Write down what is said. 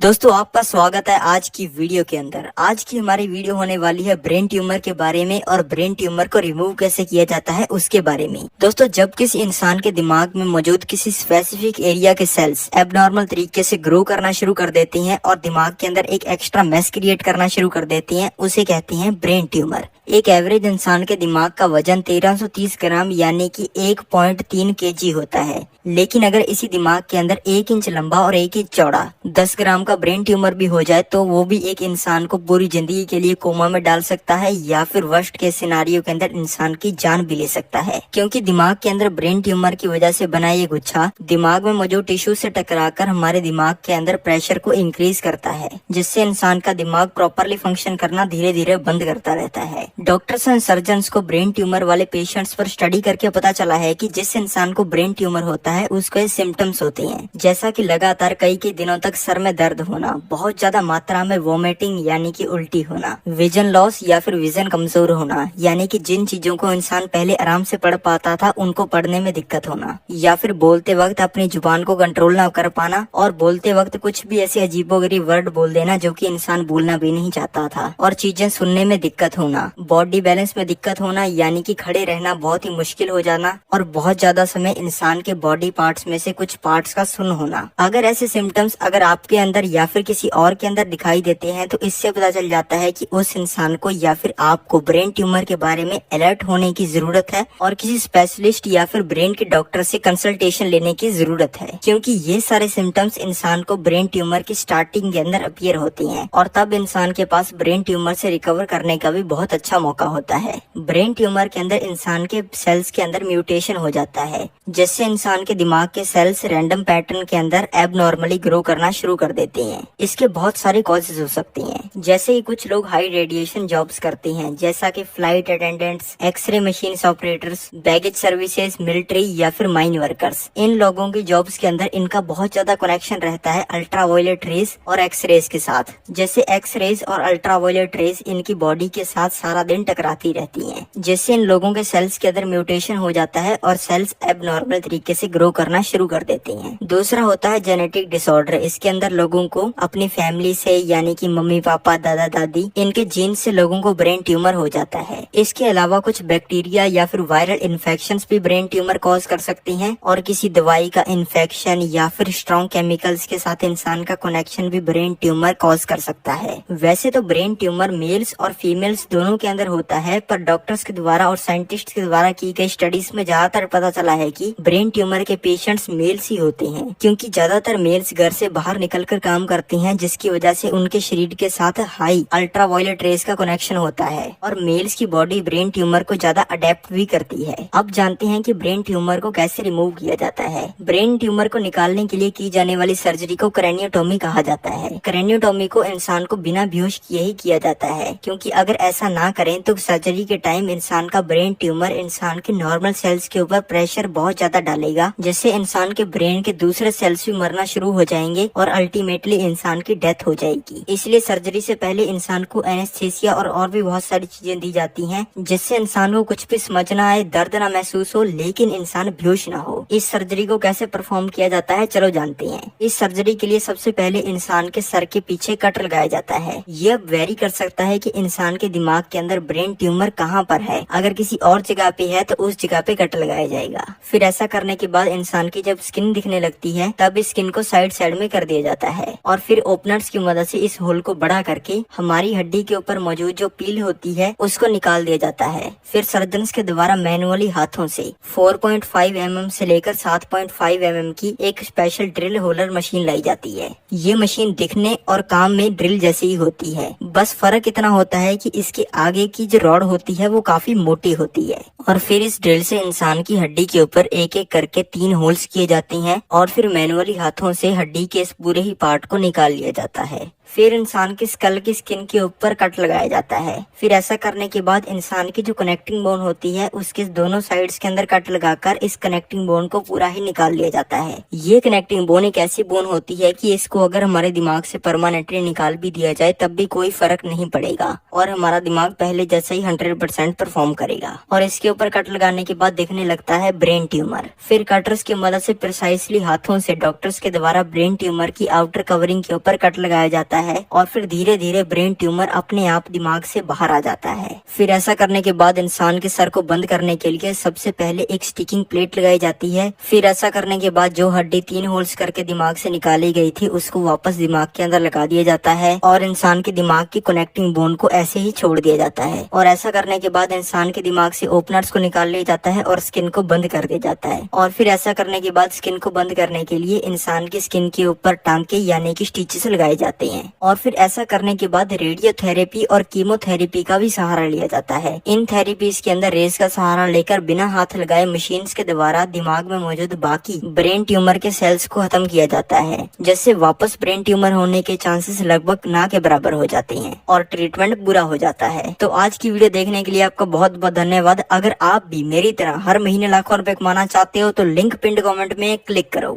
दोस्तों आपका स्वागत है आज की वीडियो के अंदर। आज की हमारी वीडियो होने वाली है ब्रेन ट्यूमर के बारे में और ब्रेन ट्यूमर को रिमूव कैसे किया जाता है उसके बारे में। दोस्तों जब किसी इंसान के दिमाग में मौजूद किसी स्पेसिफिक एरिया के सेल्स एबनॉर्मल तरीके से ग्रो करना शुरू कर देती हैं और दिमाग के अंदर एक एक्स्ट्रा मैस क्रिएट करना शुरू कर देती हैं, उसे कहते हैं ब्रेन ट्यूमर। एक एवरेज इंसान के दिमाग का वजन 1330 ग्राम यानी कि 1.3 kg होता है, लेकिन अगर इसी दिमाग के अंदर 1 इंच लंबा और 1 इंच चौड़ा 10 ग्राम का ब्रेन ट्यूमर भी हो जाए तो वो भी एक इंसान को पूरी जिंदगी के लिए कोमा में डाल सकता है या फिर वर्स्ट के सिनारियो के अंदर इंसान की जान भी ले सकता है, क्योंकि दिमाग के अंदर ब्रेन ट्यूमर की वजह से बना ये गुच्छा दिमाग में मौजूद टिश्यू से टकराकर हमारे दिमाग के अंदर प्रेशर को इंक्रीज करता है, जिससे इंसान का दिमाग प्रॉपरली फंक्शन करना धीरे धीरे बंद करता रहता है। डॉक्टर्स एंड सर्जन्स को ब्रेन ट्यूमर वाले पेशेंट्स पर स्टडी करके पता चला है कि जिस इंसान को ब्रेन ट्यूमर होता है उसको ये सिम्टम्स होते हैं, जैसा कि लगातार कई दिनों तक सर में दर्द होना, बहुत ज्यादा मात्रा में वोमिटिंग यानी कि उल्टी होना, विजन लॉस या फिर विजन कमजोर होना यानी कि जिन चीजों को इंसान पहले आराम से पढ़ पाता था उनको पढ़ने में दिक्कत होना, या फिर बोलते वक्त अपनी जुबान को कंट्रोल ना कर पाना और बोलते वक्त कुछ भी ऐसे अजीबोगरीब वर्ड बोल देना जो कि इंसान बोलना भी नहीं चाहता था, और चीजें सुनने में दिक्कत होना, बॉडी बैलेंस में दिक्कत होना यानी कि खड़े रहना बहुत ही मुश्किल हो जाना, और बहुत ज्यादा समय इंसान के बॉडी पार्ट्स में से कुछ पार्ट्स का सुन्न होना। अगर ऐसे सिम्टम्स अगर आपके अंदर या फिर किसी और के अंदर दिखाई देते हैं तो इससे पता चल जाता है कि उस इंसान को या फिर आपको ब्रेन ट्यूमर के बारे में अलर्ट होने की जरूरत है और किसी स्पेशलिस्ट या फिर ब्रेन के डॉक्टर से कंसल्टेशन लेने की जरूरत है, क्योंकि ये सारे सिम्टम्स इंसान को ब्रेन ट्यूमर की स्टार्टिंग के अंदर अपीयर होती हैं और तब इंसान के पास ब्रेन ट्यूमर से रिकवर करने का भी बहुत अच्छा मौका होता है। ब्रेन ट्यूमर के अंदर इंसान के सेल्स के अंदर म्यूटेशन हो जाता है, जिससे इंसान के दिमाग के सेल्स रैंडम पैटर्न के अंदर एबनॉर्मली ग्रो करना शुरू कर देते हैं। इसके बहुत सारे कॉजेज हो सकती हैं, जैसे कि कुछ लोग हाई रेडिएशन जॉब्स करते हैं जैसा कि flight attendants, x ray machine operators, baggage services, military या फिर माइन वर्कर्स। इन लोगों की जॉब्स के अंदर इनका बहुत ज्यादा कनेक्शन रहता है अल्ट्रावायलेट रेज और एक्सरेज के साथ। जैसे एक्सरेज और अल्ट्रावायलेट रेज इनकी बॉडी के साथ सारा दिन टकराती रहती हैं, जिससे इन लोगों के सेल्स के अंदर म्यूटेशन हो जाता है और सेल्स एबनॉर्मल तरीके से ग्रो करना शुरू कर देते हैं। दूसरा होता है जेनेटिक डिसऑर्डर। इसके अंदर लोगों को अपनी फैमिली से यानी कि मम्मी पापा, दादा दादी, इनके जीन से लोगों को ब्रेन ट्यूमर हो जाता है। इसके अलावा कुछ बैक्टीरिया या फिर वायरल इन्फेक्शंस भी ब्रेन ट्यूमर कॉज कर सकती हैं, और किसी दवाई का इन्फेक्शन या फिर स्ट्रॉन्ग केमिकल्स के साथ इंसान का कनेक्शन भी ब्रेन ट्यूमर कॉज कर सकता है। वैसे तो ब्रेन ट्यूमर मेल्स और फीमेल्स दोनों के अंदर होता है, पर डॉक्टर्स के द्वारा और साइंटिस्ट के द्वारा की गई स्टडीज में ज्यादातर पता चला है कि ब्रेन ट्यूमर के पेशेंट्स मेल्स ही होते हैं, क्योंकि ज्यादातर मेल्स घर से बाहर निकलकर काम करते हैं, जिसकी वजह से उनके शरीर के साथ हाई अल्ट्रावायलेट रेज का कनेक्शन होता है और मेल्स की बॉडी ब्रेन ट्यूमर को ज्यादा अडेप्ट भी करती है। अब जानते हैं कि ब्रेन ट्यूमर को कैसे रिमूव किया जाता है। ब्रेन ट्यूमर को निकालने के लिए की जाने वाली सर्जरी को क्रेनियोटॉमी कहा जाता है। क्रेनियोटॉमी को इंसान को बिना बेहोश किए ही किया जाता है, क्योंकि अगर ऐसा ना करें तो सर्जरी के टाइम इंसान का ब्रेन ट्यूमर इंसान के नॉर्मल सेल्स के ऊपर प्रेशर बहुत ज्यादा डालेगा, जिससे इंसान के ब्रेन के दूसरे सेल्स भी मरना शुरू हो जाएंगे और अल्टीमेटली इंसान की डेथ हो जाएगी। इसलिए सर्जरी से पहले इंसान को एनेस्थीसिया और भी बहुत सारी चीजें दी जाती हैं, जिससे इंसान को कुछ भी समझ ना आए, दर्द ना महसूस हो, लेकिन इंसान बेहोश ना हो। इस सर्जरी को कैसे परफॉर्म किया जाता है चलो जानते हैं। इस सर्जरी के लिए सबसे पहले इंसान के सर के पीछे कट लगाया जाता है। यह वेरी कर सकता है कि इंसान के दिमाग के अंदर ब्रेन ट्यूमर कहाँ पर है। अगर किसी और जगह पे है तो उस जगह पे कट लगाया जाएगा। फिर ऐसा करने के बाद इंसान की जब स्किन दिखने लगती है तब इस स्किन को साइड में कर दिया जाता है, और फिर ओपनर्स की मदद से इस होल को बड़ा करके हमारी हड्डी के ऊपर मौजूद जो पील होती है उसको निकाल दिया जाता है। फिर सर्जन्स के द्वारा मैनुअली हाथों से 4.5 mm से लेकर 7.5 mm की एक स्पेशल ड्रिल होलर मशीन लाई जाती है। ये मशीन दिखने और काम में ड्रिल जैसी ही होती है, बस फर्क इतना होता है कि इसके आगे की जो रॉड होती है वो काफी मोटी होती है, और फिर इस ड्रिल से इंसान की हड्डी के ऊपर एक एक करके 3 होल्स किए जाते हैं, और फिर मैनुअली हाथों से हड्डी के इस पूरे ही पार्ट को निकाल लिया जाता है। फिर इंसान की स्कल की स्किन के ऊपर कट लगाया जाता है। फिर ऐसा करने के बाद इंसान की जो कनेक्टिंग बोन होती है उसके दोनों साइड्स के अंदर कट लगाकर इस कनेक्टिंग बोन को पूरा ही निकाल लिया जाता है। ये कनेक्टिंग बोन एक ऐसी बोन होती है कि इसको अगर हमारे दिमाग से परमानेंटली निकाल भी दिया जाए तब भी कोई फर्क नहीं पड़ेगा और हमारा दिमाग पहले जैसा ही 100% परफॉर्म करेगा। और इसके ऊपर कट लगाने के बाद दिखने लगता है ब्रेन ट्यूमर। फिर कटर्स की मदद से प्रिसाइसली हाथों से डॉक्टर्स के द्वारा ब्रेन ट्यूमर की आउटर कवरिंग के ऊपर कट लगाया जाता है और फिर धीरे धीरे ब्रेन ट्यूमर अपने आप दिमाग से बाहर आ जाता है। फिर ऐसा करने के बाद इंसान के सर को बंद करने के लिए सबसे पहले एक स्टिकिंग प्लेट लगाई जाती है। फिर ऐसा करने के बाद जो हड्डी 3 होल्स करके दिमाग से निकाली गई थी उसको वापस दिमाग के अंदर लगा दिया जाता है और इंसान के दिमाग की कनेक्टिंग बोन को ऐसे ही छोड़ दिया जाता है। और ऐसा करने के बाद इंसान के दिमाग से ओपनर्स को निकाल लिया जाता है और स्किन को बंद कर दिया जाता है। और फिर ऐसा करने के बाद स्किन को बंद करने के लिए इंसान की स्किन के ऊपर टांके यानी कि स्टिचेस लगाए जाते हैं। और फिर ऐसा करने के बाद रेडियोथेरेपी और कीमोथेरेपी का भी सहारा लिया जाता है। इन थेरेपीज के अंदर रेस का सहारा लेकर बिना हाथ लगाए मशीन्स के द्वारा दिमाग में मौजूद बाकी ब्रेन ट्यूमर के सेल्स को खत्म किया जाता है, जिससे वापस ब्रेन ट्यूमर होने के चांसेस लगभग ना के बराबर हो जाते हैं और ट्रीटमेंट पूरा हो जाता है। तो आज की वीडियो देखने के लिए आपका बहुत बहुत धन्यवाद। अगर आप भी मेरी तरह हर महीने लाखों रुपए कमाना चाहते हो तो लिंक पिंड कमेंट में क्लिक करो।